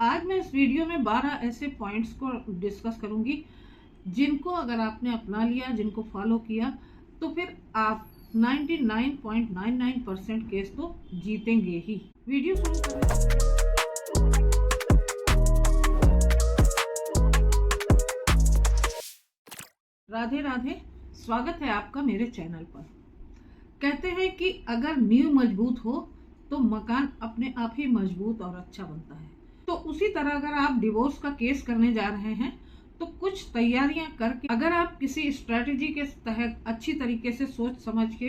आज मैं इस वीडियो में 12 ऐसे पॉइंट्स को डिस्कस करूंगी जिनको अगर आपने अपना लिया, जिनको फॉलो किया, तो फिर आप 99.99% केस तो जीतेंगे ही। वीडियो शुरू करने राधे राधे, स्वागत है आपका मेरे चैनल पर। कहते हैं कि अगर नींव मजबूत हो तो मकान अपने आप ही मजबूत और अच्छा बनता है। तो उसी तरह अगर आप डिवोर्स का केस करने जा रहे हैं तो कुछ तैयारियां करके अगर आप किसी स्ट्रेटजी के तहत अच्छी तरीके से सोच समझ के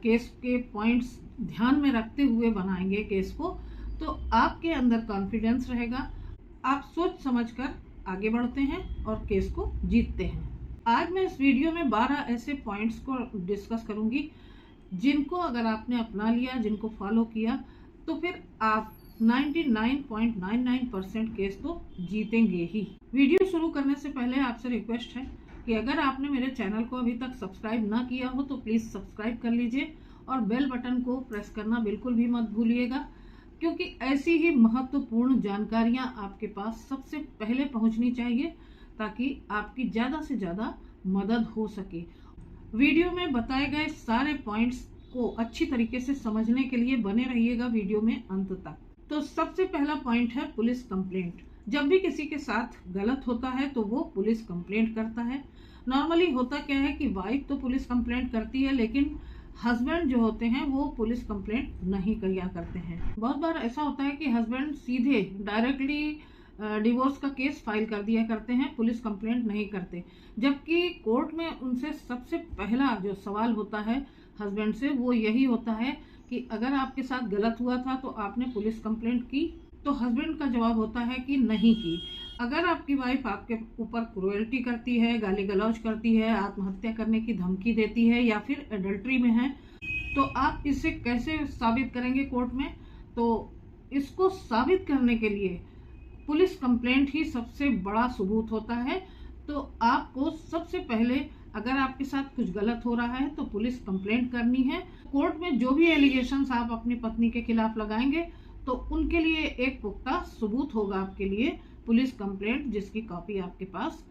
केस के पॉइंट्स ध्यान में रखते हुए बनाएंगे केस को, तो आपके अंदर कॉन्फिडेंस रहेगा, आप सोच समझकर आगे बढ़ते हैं और केस को जीतते हैं। आज मैं इस वीडियो में 12 ऐसे पॉइंट्स को डिस्कस करूंगी जिनको अगर आपने अपना लिया, जिनको फॉलो किया, तो फिर आप 99.99% केस तो जीतेंगे ही। वीडियो शुरू करने से पहले आपसे रिक्वेस्ट है कि अगर आपने मेरे चैनल को अभी तक सब्सक्राइब ना किया हो तो प्लीज़ सब्सक्राइब कर लीजिए और बेल बटन को प्रेस करना बिल्कुल भी मत भूलिएगा, क्योंकि ऐसी ही महत्वपूर्ण जानकारियां आपके पास सबसे पहले पहुंचनी चाहिए ताकि आपकी ज़्यादा से ज़्यादा मदद हो सके। वीडियो में बताए गए सारे पॉइंट्स को अच्छी तरीके से समझने के लिए बने रहिएगा वीडियो में अंत तक। तो सबसे पहला पॉइंट है पुलिस कंप्लेंट। जब भी किसी के साथ गलत होता है तो वो पुलिस कंप्लेंट करता है। नॉर्मली होता क्या है कि वाइफ तो पुलिस कंप्लेंट करती है, लेकिन हस्बैंड जो होते हैं वो पुलिस कंप्लेंट नहीं किया करते हैं। बहुत बार ऐसा होता है कि हस्बैंड सीधे डायरेक्टली डिवोर्स का केस फाइल कर दिया करते हैं, पुलिस कंप्लेंट नहीं करते, जबकि कोर्ट में उनसे सबसे पहला जो सवाल होता है हस्बैंड से वो यही होता है कि अगर आपके साथ गलत हुआ था तो आपने पुलिस कंप्लेंट की? तो हस्बैंड का जवाब होता है कि नहीं की। अगर आपकी वाइफ आपके ऊपर क्रूएल्टी करती है, गाली गलौज करती है, आत्महत्या करने की धमकी देती है या फिर एडल्ट्री में है, तो आप इसे कैसे साबित करेंगे कोर्ट में? तो इसको साबित करने के लिए पुलिस कंप्लेंट ही सबसे बड़ा सबूत होता है। तो आपको सबसे पहले अगर आपके साथ कुछ गलत हो रहा है तो पुलिस कंप्लेंट करनी है। कोर्ट में जो भी एलिगेशंस आप अपनी पत्नी के खिलाफ लगाएंगे तो उनके लिए एक पुख्ता सबूत होगा आपके लिए पुलिस कंप्लेंट, जिसकी कॉपी आपके पास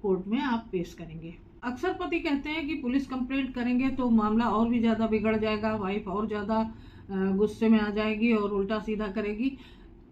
कोर्ट में आप पेश करेंगे। अक्सर पति कहते हैं कि पुलिस कंप्लेंट करेंगे तो मामला और भी ज्यादा बिगड़ जाएगा, वाइफ और ज्यादा गुस्से में आ जाएगी और उल्टा सीधा करेगी।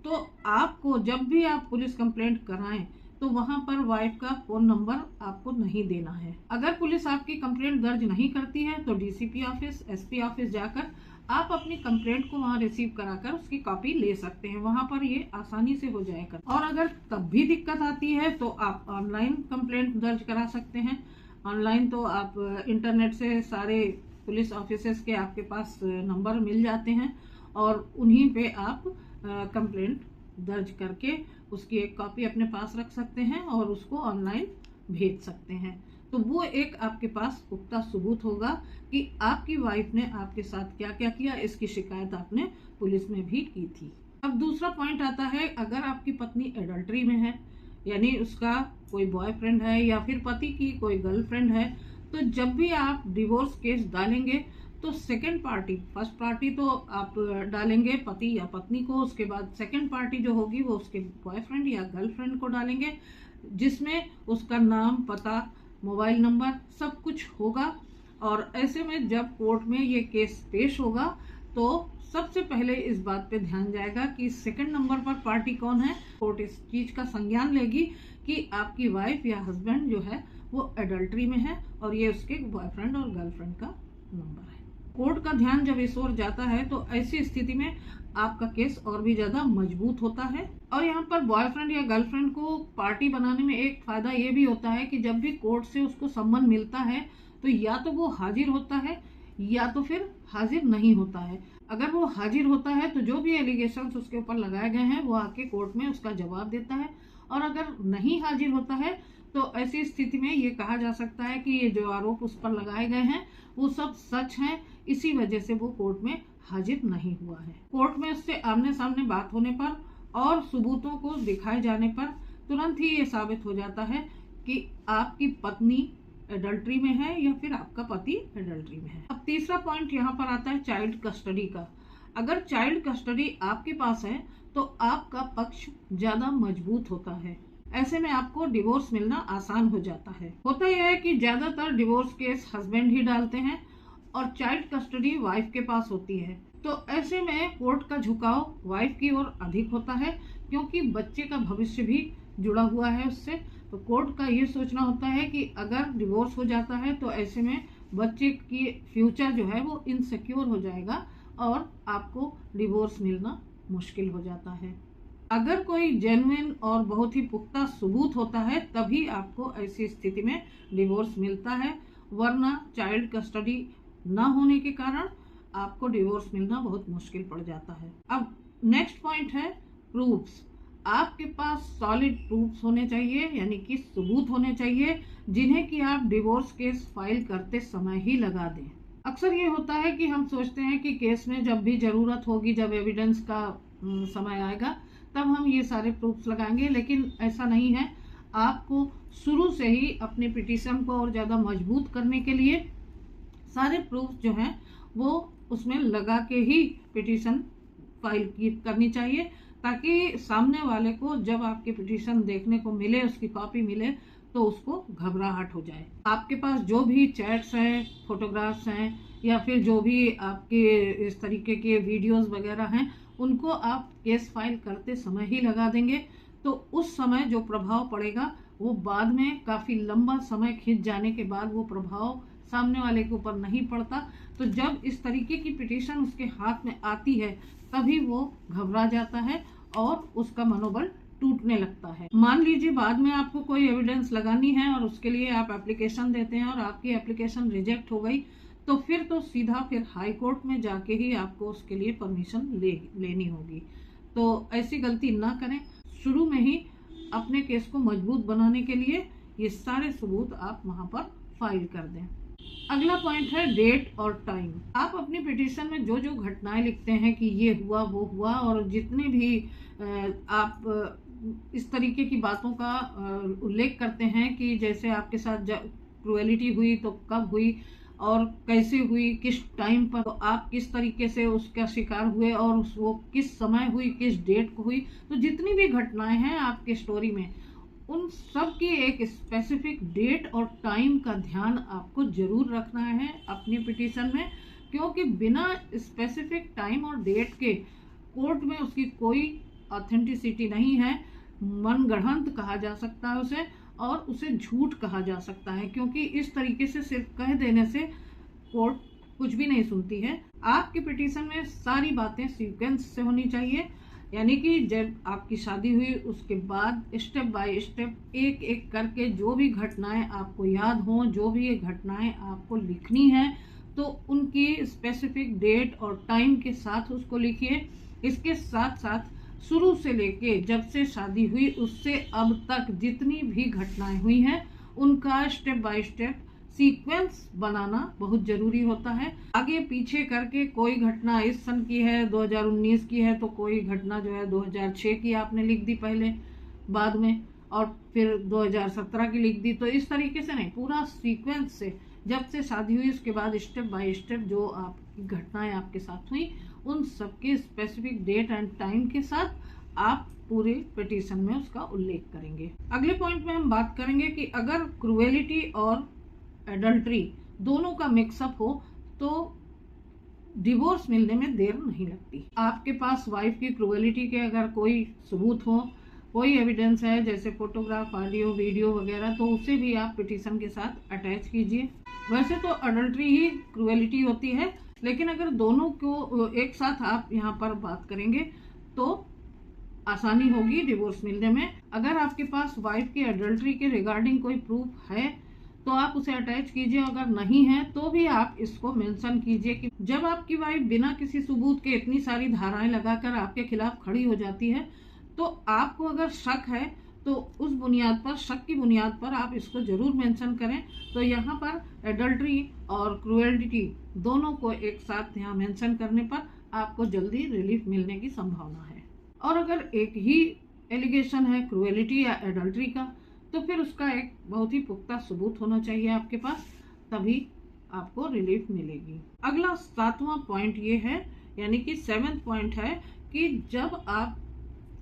तो आपको जब भी आप पुलिस कंप्लेंट कराएं तो वहां पर वाइफ का फोन नंबर आपको नहीं देना है। अगर पुलिस आपकी कंप्लेंट दर्ज नहीं करती है तो डीसीपी ऑफिस, एसपी ऑफिस जाकर आप अपनी कंप्लेंट को वहां रिसीव कराकर उसकी कॉपी ले सकते हैं। वहां पर ये आसानी से हो जाएगा। और अगर तब भी दिक्कत आती है तो आप ऑनलाइन कंप्लेंट दर्ज करा सकते हैं। ऑनलाइन तो आप इंटरनेट से सारे पुलिस ऑफिसेस के आपके पास नंबर मिल जाते हैं और उन्हीं पे आप कंप्लेंट दर्ज करके उसकी एक कॉपी अपने पास रख सकते हैं और उसको ऑनलाइन भेज सकते हैं। तो वो एक आपके पास पुख्ता सबूत होगा कि आपकी वाइफ ने आपके साथ क्या क्या किया, इसकी शिकायत आपने पुलिस में भी की थी। अब दूसरा पॉइंट आता है, अगर आपकी पत्नी एडल्ट्री में है, यानी उसका कोई बॉयफ्रेंड है या फिर पति की कोई गर्लफ्रेंड है, तो जब भी आप डिवोर्स केस डालेंगे तो सेकंड पार्टी, फर्स्ट पार्टी तो आप डालेंगे पति या पत्नी को, उसके बाद सेकंड पार्टी जो होगी वो उसके बॉयफ्रेंड या गर्लफ्रेंड को डालेंगे, जिसमें उसका नाम, पता, मोबाइल नंबर सब कुछ होगा। और ऐसे में जब कोर्ट में ये केस पेश होगा तो सबसे पहले इस बात पे ध्यान जाएगा कि सेकंड नंबर पर पार्टी कौन है। कोर्ट इस चीज का संज्ञान लेगी कि आपकी वाइफ या हस्बैंड जो है वो एडल्ट्री में है और ये उसके बॉयफ्रेंड और गर्लफ्रेंड का नंबर है। कोर्ट का ध्यान जब इस ओर जाता है तो ऐसी स्थिति में आपका केस और भी ज्यादा मजबूत होता है। और यहाँ पर बॉयफ्रेंड या गर्लफ्रेंड को पार्टी बनाने में एक फायदा ये भी होता है कि जब भी कोर्ट से उसको सम्मन मिलता है तो या तो वो हाजिर होता है या तो फिर हाजिर नहीं होता है। अगर वो हाजिर होता है तो जो भी एलिगेशंस उसके ऊपर लगाए गए हैं वो आके कोर्ट में उसका जवाब देता है, और अगर नहीं हाजिर होता है तो ऐसी स्थिति में ये कहा जा सकता है कि ये जो आरोप उस पर लगाए गए हैं वो सब सच हैं, इसी वजह से वो कोर्ट में हाजिर नहीं हुआ है। कोर्ट में उससे आमने सामने बात होने पर और सबूतों को दिखाए जाने पर तुरंत ही ये साबित हो जाता है कि आपकी पत्नी एडल्ट्री में है या फिर आपका पति एडल्ट्री में है। अब तीसरा पॉइंट यहाँ पर आता है चाइल्ड कस्टडी का। अगर चाइल्ड कस्टडी आपके पास है तो आपका पक्ष ज्यादा मजबूत होता है। ऐसे में आपको डिवोर्स मिलना आसान हो जाता है। होता यह है कि ज्यादातर डिवोर्स केस हस्बैंड ही डालते हैं और चाइल्ड कस्टडी वाइफ के पास होती है। तो ऐसे में कोर्ट का झुकाव वाइफ की ओर अधिक होता है, क्योंकि बच्चे का भविष्य भी जुड़ा हुआ है उससे। तो कोर्ट का ये सोचना होता है कि अगर डिवोर्स हो जाता है तो ऐसे में बच्चे की फ्यूचर जो है वो इनसिक्योर हो जाएगा और आपको डिवोर्स मिलना मुश्किल हो जाता है। अगर कोई जेन्युइन और बहुत ही पुख्ता सबूत होता है तभी आपको ऐसी स्थिति में डिवोर्स मिलता है, वरना चाइल्ड कस्टडी न होने के कारण आपको डिवोर्स मिलना बहुत मुश्किल पड़ जाता है। अब नेक्स्ट पॉइंट है प्रूफ्स। आपके पास सॉलिड प्रूफ्स होने चाहिए, यानी कि सबूत होने चाहिए जिन्हें कि आप डिवोर्स केस फाइल करते समय ही लगा दें। अक्सर ये होता है कि हम सोचते हैं कि केस में जब भी जरूरत होगी, जब एविडेंस का समय आएगा तब हम ये सारे प्रूफ्स लगाएंगे, लेकिन ऐसा नहीं है। आपको शुरू से ही अपने पिटीशन को और ज़्यादा मजबूत करने के लिए सारे प्रूफ जो हैं वो उसमें लगा के ही पिटीशन फाइल करनी चाहिए, ताकि सामने वाले को जब आपकी पिटीशन देखने को मिले, उसकी कॉपी मिले, तो उसको घबराहट हो जाए। आपके पास जो भी चैट्स हैं, फोटोग्राफ्स हैं, या फिर जो भी आपके इस तरीके के वीडियोस वगैरह हैं, उनको आप केस फाइल करते समय ही लगा देंगे तो उस समय जो प्रभाव पड़ेगा वो बाद में काफ़ी लंबा समय खिंच जाने के बाद वो प्रभाव सामने वाले के ऊपर नहीं पड़ता। तो जब इस तरीके की पिटीशन उसके हाथ में आती है तभी वो घबरा जाता है और उसका मनोबल टूटने लगता है। मान लीजिए बाद में आपको कोई एविडेंस लगानी है और उसके लिए आप एप्लीकेशन देते हैं और आपकी एप्लीकेशन रिजेक्ट हो गई, तो सीधा हाई कोर्ट में जाके ही आपको उसके लिए परमिशन लेनी होगी। तो ऐसी गलती ना करें। शुरू में ही अपने केस को मजबूत बनाने के लिए ये सारे सबूत आप वहां पर फाइल कर दें। अगला पॉइंट है डेट और टाइम। आप अपनी पिटीशन में जो जो घटनाएं लिखते हैं कि ये हुआ वो हुआ, और जितने भी आप इस तरीके की बातों का उल्लेख करते हैं कि जैसे आपके साथ क्रूएलिटी हुई तो कब हुई और कैसे हुई, किस टाइम पर, तो आप किस तरीके से उसका शिकार हुए और वो किस समय हुई, किस डेट को हुई, तो जितनी भी घटनाएं हैं आपके स्टोरी में उन सब की एक स्पेसिफिक डेट और टाइम का ध्यान आपको जरूर रखना है अपनी पिटीशन में, क्योंकि बिना स्पेसिफिक टाइम और डेट के कोर्ट में उसकी कोई ऑथेंटिसिटी नहीं है। मनगढ़ंत कहा जा सकता है उसे, और उसे झूठ कहा जा सकता है, क्योंकि इस तरीके से सिर्फ कह देने से कोर्ट कुछ भी नहीं सुनती है। आपकी पिटीशन में सारी बातें सीक्वेंस से होनी चाहिए, यानी कि जब आपकी शादी हुई उसके बाद स्टेप बाय स्टेप एक एक करके जो भी घटनाएं आपको याद हों, जो भी ये घटनाएं आपको लिखनी है, तो उनकी स्पेसिफिक डेट और टाइम के साथ उसको लिखिए। इसके साथ साथ शुरू से लेके जब से शादी हुई उससे अब तक जितनी भी घटनाएं हुई हैं उनका स्टेप बाय स्टेप सीक्वेंस बनाना बहुत जरूरी होता है। आगे पीछे करके कोई घटना इस सन की है, 2019 की है, तो कोई घटना जो है 2006 की आपने लिख दी पहले, बाद में, और फिर 2017 की लिख दी। तो इस तरीके से नहीं, पूरा सीक्वेंस से जब से शादी हुई उसके बाद स्टेप बाय स्टेप जो आपकी घटनाएं आपके साथ हुई उन सबके स्पेसिफिक डेट एंड टाइम के साथ आप पूरे पिटीशन में उसका उल्लेख करेंगे। अगले पॉइंट में हम बात करेंगे कि अगर क्रूएलिटी और एडल्ट्री दोनों का मिक्सअप हो तो डिवोर्स मिलने में देर नहीं लगती। आपके पास वाइफ की क्रूएलिटी के अगर कोई सबूत हो, कोई एविडेंस है जैसे फोटोग्राफ, ऑडियो, वीडियो वगैरह, तो उसे भी आप पिटीशन के साथ अटैच कीजिए। वैसे तो अडल्ट्री ही क्रूएलिटी होती है, लेकिन अगर दोनों को एक साथ आप यहाँ पर बात करेंगे तो आसानी होगी डिवोर्स मिलने में। अगर आपके पास वाइफ की अडल्ट्री के रिगार्डिंग कोई प्रूफ है तो आप उसे अटैच कीजिए, अगर नहीं है तो भी आप इसको मेंशन कीजिए कि जब आपकी वाइफ बिना किसी सबूत के इतनी सारी धाराएं लगाकर आपके खिलाफ खड़ी हो जाती है तो आपको अगर शक है तो उस बुनियाद पर, शक की बुनियाद पर आप इसको जरूर मेंशन करें। तो यहाँ पर एडल्ट्री और क्रूएलिटी दोनों को एक साथ यहाँ मेंशन करने पर आपको जल्दी रिलीफ मिलने की संभावना है। और अगर एक ही एलिगेशन है क्रूएलिटी या एडल्ट्री का तो फिर उसका एक बहुत ही पुख्ता सबूत होना चाहिए आपके पास, तभी आपको रिलीफ मिलेगी। अगला 7वां पॉइंट ये है, यानी कि 7th पॉइंट है कि जब आप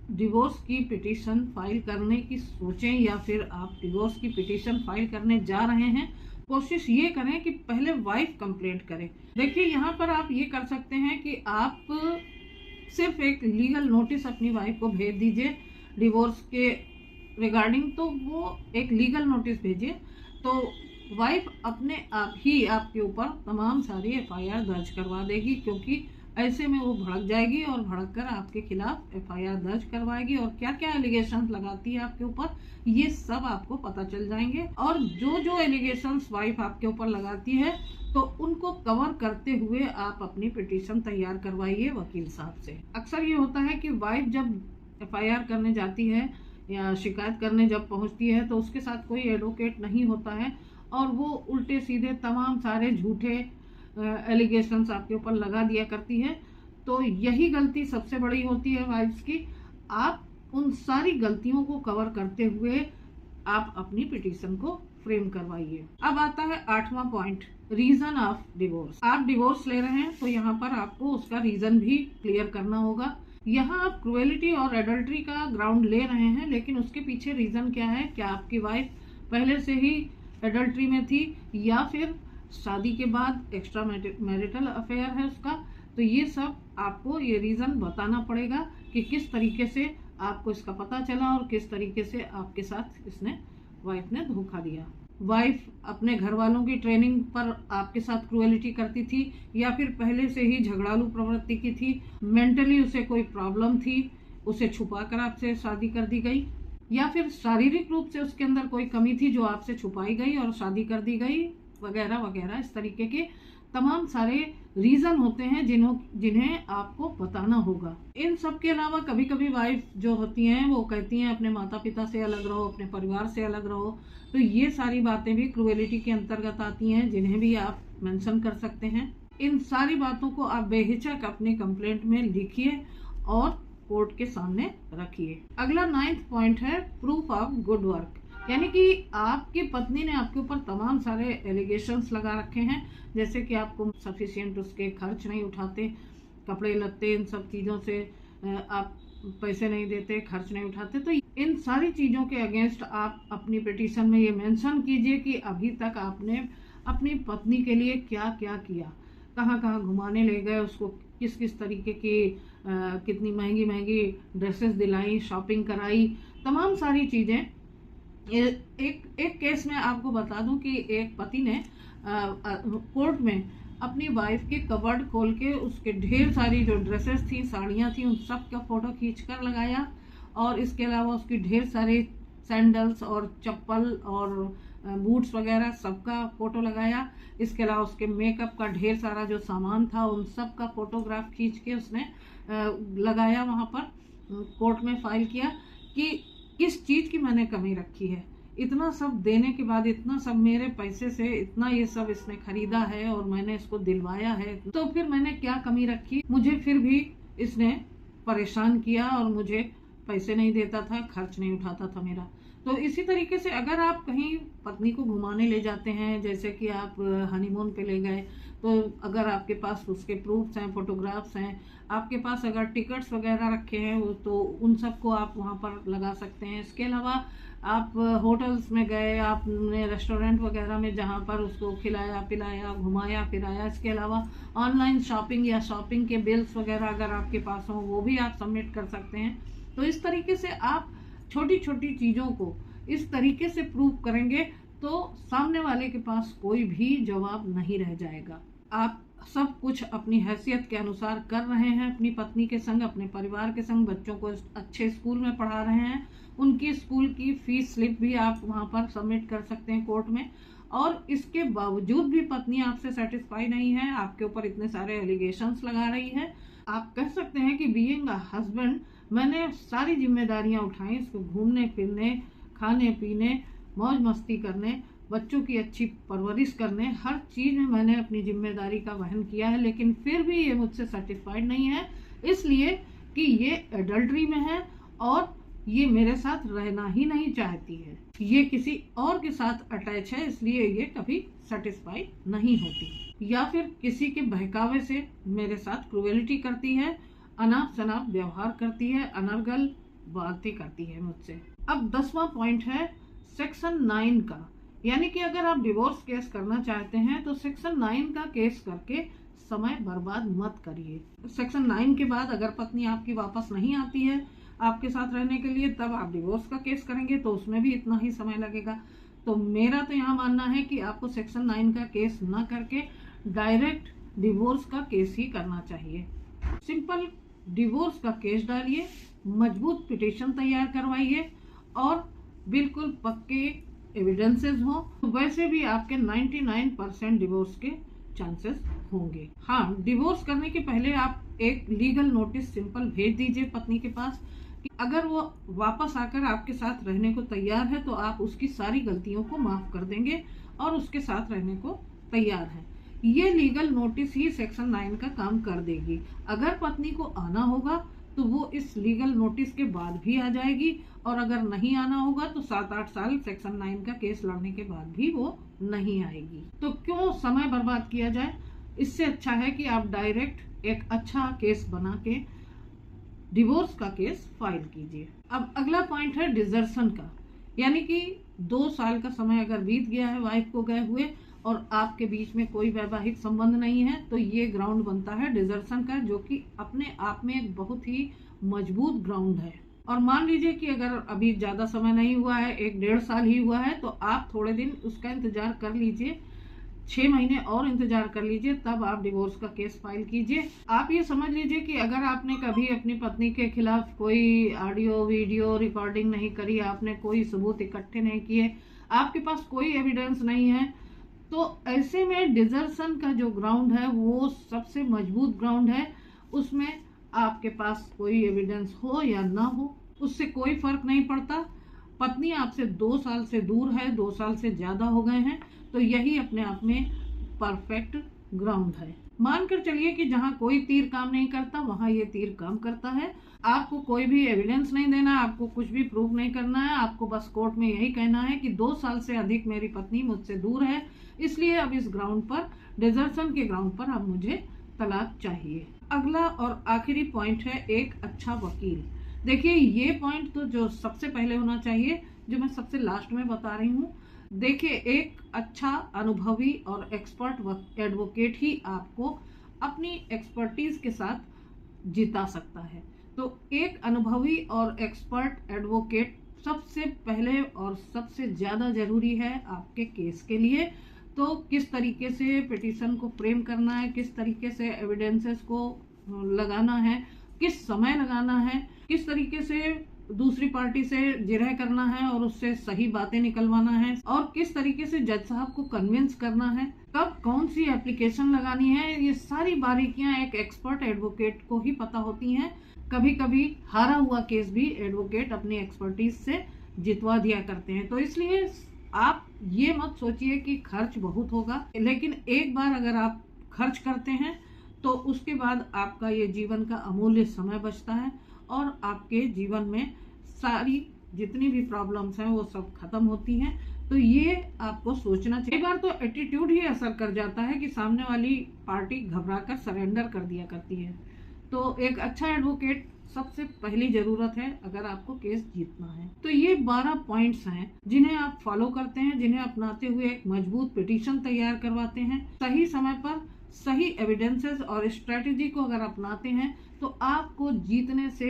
डिवोर्स की पिटीशन फाइल करने की सोचें या फिर आप डिवोर्स की पिटीशन फाइल करने जा रहे हैं, कोशिश ये करें कि पहले वाइफ कंप्लेंट करे। देखिए यहाँ पर आप ये कर सकते हैं कि आप सिर्फ एक लीगल नोटिस अपनी वाइफ को भेज दीजिए डिवोर्स के रिगार्डिंग, तो वो एक लीगल नोटिस भेजिए, तो वाइफ अपने आप ही आपके ऊपर तमाम सारी एफआईआर दर्ज करवा देगी, क्योंकि ऐसे में वो भड़क जाएगी और भड़क कर आपके खिलाफ एफआईआर दर्ज करवाएगी और क्या क्या एलिगेशंस लगाती है आपके ऊपर ये सब आपको पता चल जाएंगे। और जो जो एलिगेशंस वाइफ आपके ऊपर लगाती है तो उनको कवर करते हुए आप अपनी पिटीशन तैयार करवाइए वकील साहब से। अक्सर ये होता है कि वाइफ जब एफआईआर करने जाती है या शिकायत करने जब पहुंचती है तो उसके साथ कोई एडवोकेट नहीं होता है और वो उल्टे सीधे तमाम सारे झूठे एलिगेशंस आपके ऊपर लगा दिया करती है। तो यही गलती सबसे बड़ी होती है वाइफ्स की। आप उन सारी गलतियों को कवर करते हुए आप अपनी पिटीशन को फ्रेम करवाइए। अब आता है 8वां पॉइंट, रीजन ऑफ डिवोर्स। आप डिवोर्स ले रहे हैं तो यहाँ पर आपको उसका रीजन भी क्लियर करना होगा। यहाँ आप क्रुएलिटी और एडल्ट्री का ग्राउंड ले रहे हैं, लेकिन उसके पीछे रीजन क्या है? क्या आपकी वाइफ पहले से ही एडल्ट्री में थी या फिर शादी के बाद एक्स्ट्रा मैरिटल अफेयर है उसका? तो ये सब आपको ये रीजन बताना पड़ेगा कि किस तरीके से आपको इसका पता चला और किस तरीके से आपके साथ इसने वाइफ ने धोखा दिया। वाइफ अपने घर वालों की ट्रेनिंग पर आपके साथ क्रुएलिटी करती थी या फिर पहले से ही झगड़ालू प्रवृत्ति की थी, मेंटली उसे कोई प्रॉब्लम थी, उसे छुपाकर आपसे शादी कर दी गई, या फिर शारीरिक रूप से उसके अंदर कोई कमी थी जो आपसे छुपाई गई और शादी कर दी गई, वगैरह वगैरह। इस तरीके के तमाम सारे रीजन होते हैं जिन्हें आपको बताना होगा। इन सब के अलावा कभी कभी वाइफ जो होती हैं वो कहती हैं अपने माता पिता से अलग रहो, अपने परिवार से अलग रहो, तो ये सारी बातें भी क्रुएलिटी के अंतर्गत आती हैं, जिन्हें भी आप मेंशन कर सकते हैं। इन सारी बातों को आप बेहिचक अपनी कंप्लेंट में लिखिए और कोर्ट के सामने रखिए। अगला 9th पॉइंट है प्रूफ ऑफ गुड वर्क, यानी कि आपकी पत्नी ने आपके ऊपर तमाम सारे एलिगेशंस लगा रखे हैं, जैसे कि आपको सफिशिएंट उसके खर्च नहीं उठाते, कपड़े लत्ते इन सब चीज़ों से आप पैसे नहीं देते, खर्च नहीं उठाते। तो इन सारी चीज़ों के अगेंस्ट आप अपनी पिटीशन में ये मेंशन कीजिए कि अभी तक आपने अपनी पत्नी के लिए क्या क्या किया, कहाँ कहाँ घुमाने ले गए, उसको किस किस तरीके की कितनी महंगी महंगी ड्रेसेस दिलाई, शॉपिंग कराई, तमाम सारी चीज़ें। एक केस में आपको बता दूं कि एक पति ने कोर्ट में अपनी वाइफ के कबर्ड खोल के उसके ढेर सारी जो ड्रेसेस थी, साड़ियाँ थी, उन सब का फोटो खींचकर लगाया और इसके अलावा उसकी ढेर सारे सैंडल्स और चप्पल और बूट्स वगैरह सबका फोटो लगाया। इसके अलावा उसके मेकअप का ढेर सारा जो सामान था उन सब का फोटोग्राफ खींच के उसने लगाया, वहाँ पर कोर्ट में फाइल किया कि किस चीज़ की मैंने कमी रखी है, इतना सब देने के बाद, इतना सब मेरे पैसे से इतना ये सब इसने खरीदा है और मैंने इसको दिलवाया है, तो फिर मैंने क्या कमी रखी? मुझे फिर भी इसने परेशान किया और मुझे पैसे नहीं देता था, खर्च नहीं उठाता था मेरा। तो इसी तरीके से अगर आप कहीं पत्नी को घुमाने ले जाते हैं, जैसे कि आप हनीमून पे ले गए, तो अगर आपके पास उसके प्रूफ्स हैं, फोटोग्राफ्स हैं, आपके पास अगर टिकट्स वगैरह रखे हैं वो, तो उन सब को आप वहाँ पर लगा सकते हैं। इसके अलावा आप होटल्स में गए, आपने रेस्टोरेंट वगैरह में जहाँ पर उसको खिलाया पिलाया, घुमाया फिराया, इसके अलावा ऑनलाइन शॉपिंग या शॉपिंग के बिल्स वगैरह अगर आपके पास हो वो भी आप सबमिट कर सकते हैं। तो इस तरीके से आप छोटी छोटी चीज़ों को इस तरीके से प्रूव करेंगे तो सामने वाले के पास कोई भी जवाब नहीं रह जाएगा। आप सब कुछ अपनी हैसियत के अनुसार कर रहे हैं, अपनी पत्नी के संग, अपने परिवार के संग, बच्चों को अच्छे स्कूल में पढ़ा रहे हैं, उनकी स्कूल की फीस स्लिप भी आप वहाँ पर सबमिट कर सकते हैं कोर्ट में। और इसके बावजूद भी पत्नी आपसे सेटिस्फाई नहीं है, आपके ऊपर इतने सारे एलिगेशंस लगा रही है, आप कह सकते हैं कि बीइंग अ हस्बैंड मैंने सारी जिम्मेदारियां उठाई, इसको घूमने फिरने, खाने पीने, मौज मस्ती करने, बच्चों की अच्छी परवरिश करने, हर चीज़ में मैंने अपनी जिम्मेदारी का वहन किया है, लेकिन फिर भी ये मुझसे सेटिस्फाइड नहीं है, इसलिए कि ये एडल्ट्री में है और ये मेरे साथ रहना ही नहीं चाहती है, ये किसी और के साथ अटैच है, इसलिए ये कभी सेटिस्फाइड नहीं होती, या फिर किसी के बहकावे से मेरे साथ क्रुएलिटी करती है, अनाप शनाप व्यवहार करती है, अनर्गल बातें करती है मुझसे। अब 10वां पॉइंट है सेक्शन 9 का, यानी कि अगर आप डिवोर्स केस करना चाहते हैं तो सेक्शन 9 का केस करके समय बर्बाद मत करिए। सेक्शन 9 के बाद अगर पत्नी आपकी वापस नहीं आती है आपके साथ रहने के लिए, तब आप डिवोर्स का केस करेंगे तो उसमें भी इतना ही समय लगेगा। तो मेरा तो यहाँ मानना है कि आपको सेक्शन 9 का केस ना करके डायरेक्ट डिवोर्स का केस ही करना चाहिए। सिंपल डिवोर्स का केस डालिए, मजबूत पिटीशन तैयार करवाइए और बिल्कुल पक्के एविडेंसेस हो, तो वैसे भी आपके 99% डिवोर्स के चांसेस होंगे। हाँ, डिवोर्स करने के पहले आप एक लीगल नोटिस सिंपल भेज दीजिए पत्नी के पास कि अगर वो वापस आकर आपके साथ रहने को तैयार है तो आप उसकी सारी गलतियों को माफ कर देंगे और उसके साथ रहने को तैयार है। ये लीगल नोटिस ही सेक्शन 9 का काम कर देगी। अगर पत्नी को आना होगा तो वो इस लीगल नोटिस के बाद भी आ जाएगी, और अगर नहीं आना होगा तो 7-8 साल सेक्शन 9 का केस लड़ने के बाद भी वो नहीं आएगी। तो क्यों समय बर्बाद किया जाए, इससे अच्छा है कि आप डायरेक्ट एक अच्छा केस बना के डिवोर्स का केस फाइल कीजिए। अब अगला पॉइंट है डिजर्शन का, यानी कि 2 साल का समय अगर बीत गया है वाइफ को गए हुए और आपके बीच में कोई वैवाहिक संबंध नहीं है तो ये ग्राउंड बनता है डिजर्शन का, जो कि अपने आप में एक बहुत ही मजबूत ग्राउंड है। और मान लीजिए कि अगर अभी ज्यादा समय नहीं हुआ है, 1-1.5 साल ही हुआ है, तो आप थोड़े दिन उसका इंतजार कर लीजिए, 6 महीने और इंतजार कर लीजिए, तब आप डिवोर्स का केस फाइल कीजिए। आप ये समझ लीजिए कि अगर आपने कभी अपनी पत्नी के खिलाफ कोई ऑडियो वीडियो रिकॉर्डिंग नहीं करी, आपने कोई सबूत इकट्ठे नहीं किए, आपके पास कोई एविडेंस नहीं है, तो ऐसे में डिजर्शन का जो ग्राउंड है वो सबसे मजबूत ग्राउंड है। उसमें आपके पास कोई एविडेंस हो या ना हो उससे कोई फर्क नहीं पड़ता। पत्नी आपसे 2 साल से दूर है, 2 साल से ज्यादा हो गए हैं, तो यही अपने आप में परफेक्ट ग्राउंड है। मानकर चलिए कि जहाँ कोई तीर काम नहीं करता वहाँ ये तीर काम करता है। आपको कोई भी एविडेंस नहीं देना है, आपको कुछ भी प्रूव नहीं करना है, आपको बस कोर्ट में यही कहना है कि 2 साल से अधिक मेरी पत्नी मुझसे दूर है, इसलिए अब इस ग्राउंड पर, डिजर्शन के ग्राउंड पर अब मुझे तलाक चाहिए। अगला और आखिरी पॉइंट है एक अच्छा वकील। देखिए, ये पॉइंट तो जो सबसे पहले होना चाहिए, जो मैं सबसे लास्ट में बता रही हूँ। देखिए, एक अच्छा अनुभवी और एक्सपर्ट एडवोकेट ही आपको अपनी एक्सपर्टीज के साथ जिता सकता है। तो एक अनुभवी और एक्सपर्ट एडवोकेट सबसे पहले और सबसे ज्यादा जरूरी है आपके केस के लिए। तो किस तरीके से पिटीशन को फ्रेम करना है, किस तरीके से एविडेंसेस को लगाना है, किस समय लगाना है, किस तरीके से दूसरी पार्टी से जिरह करना है और उससे सही बातें निकलवाना है, और किस तरीके से जज साहब को कन्विंस करना है, कब कौन सी एप्लीकेशन लगानी है, ये सारी बारीकियां एक एक्सपर्ट एडवोकेट को ही पता होती हैं। कभी कभी हारा हुआ केस भी एडवोकेट अपनी एक्सपर्टीज से जितवा दिया करते हैं। तो इसलिए आप ये मत सोचिए कि खर्च बहुत होगा, लेकिन एक बार अगर आप खर्च करते हैं तो उसके बाद आपका ये जीवन का अमूल्य समय बचता है और आपके जीवन में सारी जितनी भी प्रॉब्लम्स हैं वो सब खत्म होती हैं। तो ये आपको सोचना चाहिए। एक बार तो एटीट्यूड ही असर कर जाता है कि सामने वाली पार्टी घबराकर सरेंडर कर दिया करती है। तो एक अच्छा एडवोकेट सबसे पहली जरूरत है अगर आपको केस जीतना है। तो ये 12 पॉइंट्स हैं जिन्हें आप फॉलो करते हैं, जिन्हें अपनाते हुए एक मजबूत पिटीशन तैयार करवाते हैं, सही समय पर सही एविडेंसेस और स्ट्रेटेजी को अगर अपनाते हैं तो आपको जीतने से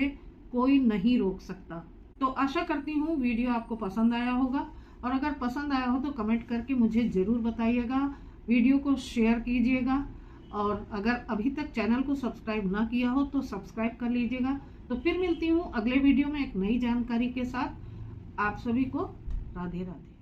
कोई नहीं रोक सकता। तो आशा करती हूँ वीडियो आपको पसंद आया होगा, और अगर पसंद आया हो तो कमेंट करके मुझे जरूर बताइएगा, वीडियो को शेयर कीजिएगा, और अगर अभी तक चैनल को सब्सक्राइब ना किया हो तो सब्सक्राइब कर लीजिएगा। तो फिर मिलती हूँ अगले वीडियो में एक नई जानकारी के साथ। आप सभी को राधे राधे।